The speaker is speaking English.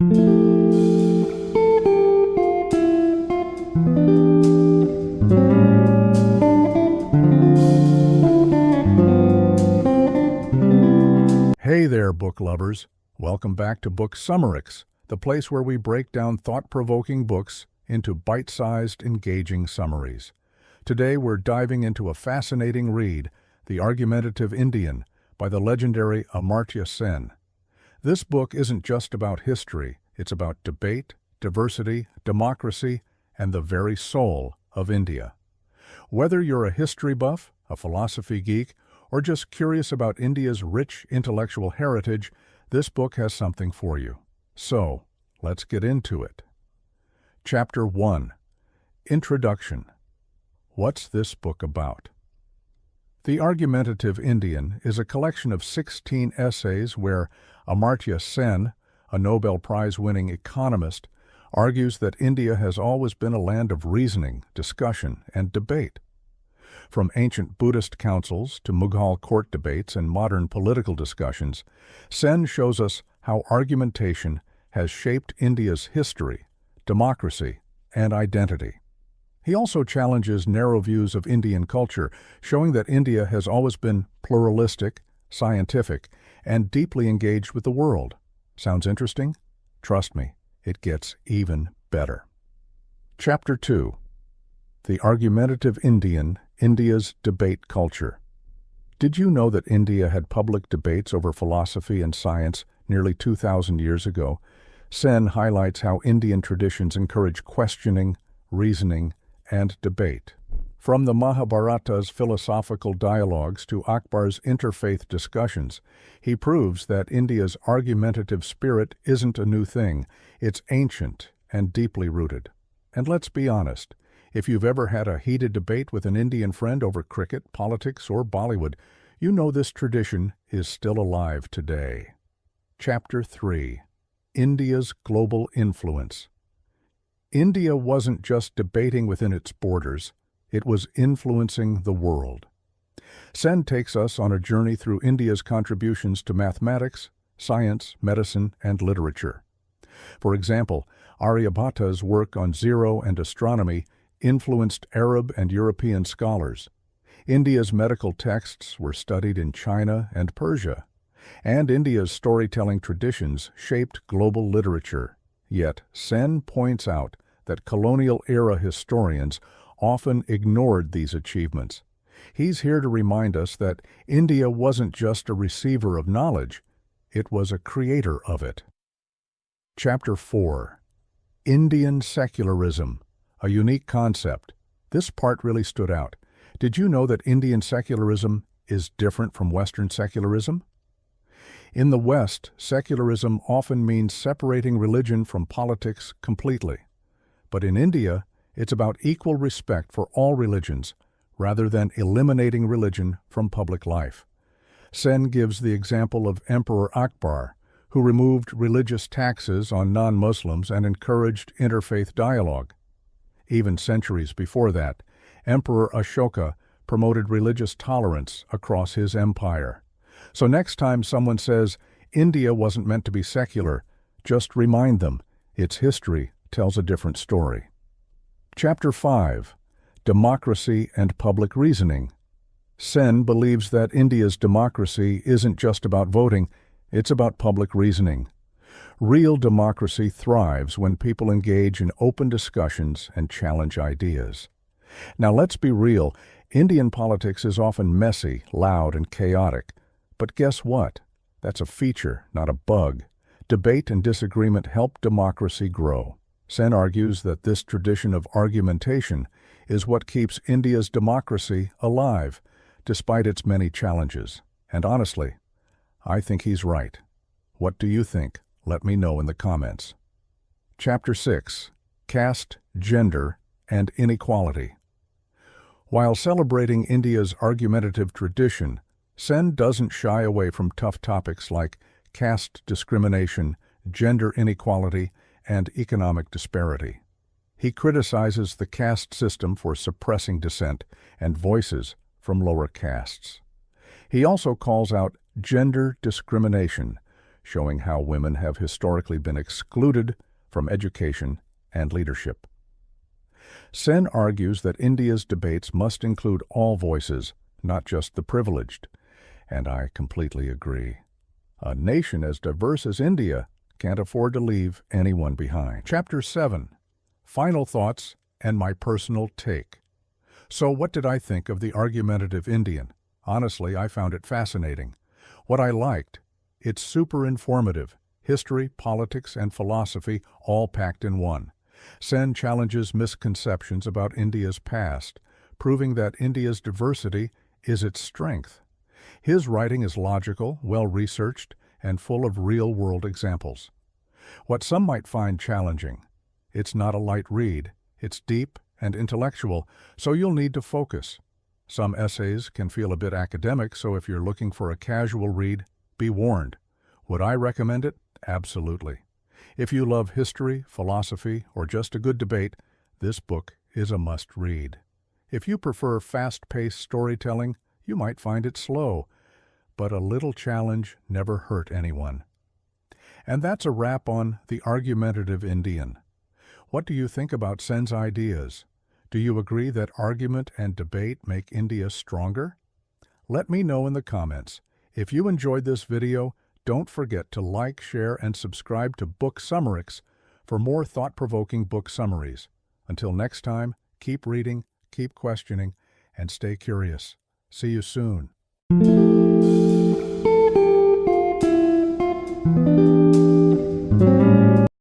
Hey there, book lovers. Welcome back to Book Summerics, the place where we break down thought-provoking books into bite-sized, engaging summaries. Today we're diving into a fascinating read, The Argumentative Indian, by the legendary Amartya Sen. This book isn't just about history, it's about debate, diversity, democracy, and the very soul of India. Whether you're a history buff, a philosophy geek, or just curious about India's rich intellectual heritage, this book has something for you. So, let's get into it. Chapter 1. Introduction. What's this book about? The Argumentative Indian is a collection of 16 essays where Amartya Sen, a Nobel Prize-winning economist, argues that India has always been a land of reasoning, discussion, and debate. From ancient Buddhist councils to Mughal court debates and modern political discussions, Sen shows us how argumentation has shaped India's history, democracy, and identity. He also challenges narrow views of Indian culture, showing that India has always been pluralistic, scientific, and deeply engaged with the world. Sounds interesting? Trust me, it gets even better. Chapter 2. The Argumentative Indian, India's Debate Culture. Did you know that India had public debates over philosophy and science nearly 2,000 years ago? Sen highlights how Indian traditions encourage questioning, reasoning, and debate. From the Mahabharata's philosophical dialogues to Akbar's interfaith discussions, he proves that India's argumentative spirit isn't a new thing, it's ancient and deeply rooted. And let's be honest, if you've ever had a heated debate with an Indian friend over cricket, politics, or Bollywood, you know this tradition is still alive today. Chapter 3. India's Global Influence. India wasn't just debating within its borders, it was influencing the world. Sen takes us on a journey through India's contributions to mathematics, science, medicine, and literature. For example, Aryabhata's work on zero and astronomy influenced Arab and European scholars. India's medical texts were studied in China and Persia, and India's storytelling traditions shaped global literature. Yet, Sen points out that colonial-era historians often ignored these achievements. He's here to remind us that India wasn't just a receiver of knowledge, it was a creator of it. Chapter 4. Indian Secularism. A unique concept. This part really stood out. Did you know that Indian secularism is different from Western secularism? In the West, secularism often means separating religion from politics completely. But in India, it's about equal respect for all religions, rather than eliminating religion from public life. Sen gives the example of Emperor Akbar, who removed religious taxes on non-Muslims and encouraged interfaith dialogue. Even centuries before that, Emperor Ashoka promoted religious tolerance across his empire. So next time someone says, India wasn't meant to be secular, just remind them, its history tells a different story. Chapter 5. Democracy and Public Reasoning. Sen believes that India's democracy isn't just about voting, it's about public reasoning. Real democracy thrives when people engage in open discussions and challenge ideas. Now let's be real, Indian politics is often messy, loud, and chaotic. But guess what? That's a feature, not a bug. Debate and disagreement help democracy grow. Sen argues that this tradition of argumentation is what keeps India's democracy alive, despite its many challenges. And honestly, I think he's right. What do you think? Let me know in the comments. Chapter 6. Caste, Gender, and Inequality. While celebrating India's argumentative tradition, Sen doesn't shy away from tough topics like caste discrimination, gender inequality, and economic disparity. He criticizes the caste system for suppressing dissent and voices from lower castes. He also calls out gender discrimination, showing how women have historically been excluded from education and leadership. Sen argues that India's debates must include all voices, not just the privileged, and I completely agree. A nation as diverse as India can't afford to leave anyone behind. Chapter 7. Final Thoughts and My Personal Take. So what did I think of the Argumentative Indian? Honestly, I found it fascinating. What I liked, it's super informative. History, politics, and philosophy all packed in one. Sen challenges misconceptions about India's past, proving that India's diversity is its strength. His writing is logical, well-researched, and full of real-world examples. What some might find challenging, it's not a light read. It's deep and intellectual, so you'll need to focus. Some essays can feel a bit academic, so if you're looking for a casual read, be warned. Would I recommend it? Absolutely. If you love history, philosophy, or just a good debate, this book is a must-read. If you prefer fast-paced storytelling, you might find it slow, but a little challenge never hurt anyone. And that's a wrap on The Argumentative Indian. What do you think about Sen's ideas? Do you agree that argument and debate make India stronger? Let me know in the comments. If you enjoyed this video, don't forget to like, share, and subscribe to Book Summarics for more thought-provoking book summaries. Until next time, keep reading, keep questioning, and stay curious. See you soon.